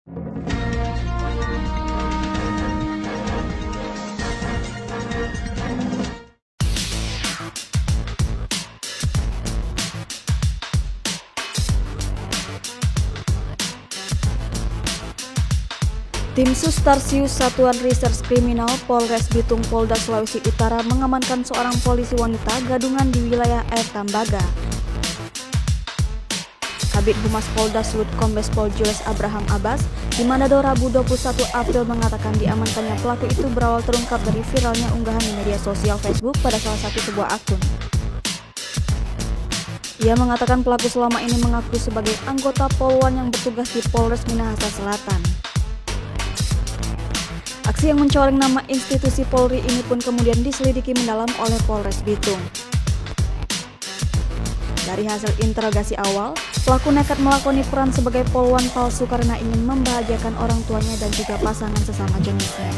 Tim Sustarsius Satuan Reserse Kriminal Polres Bitung Polda Sulawesi Utara mengamankan seorang polisi wanita gadungan di wilayah Air Tambaga. Kabid Humas Polda Sud Kombes Pol Jules Abraham Abbas di Manado Rabu 21 April mengatakan diamankannya pelaku itu berawal terungkap dari viralnya unggahan di media sosial Facebook pada salah satu sebuah akun. Ia mengatakan pelaku selama ini mengaku sebagai anggota Polwan yang bertugas di Polres Minahasa Selatan. Aksi yang mencoreng nama institusi Polri ini pun kemudian diselidiki mendalam oleh Polres Bitung. Dari hasil interogasi awal, pelaku nekat melakoni peran sebagai polwan palsu karena ingin membahagiakan orang tuanya dan juga pasangan sesama jenisnya.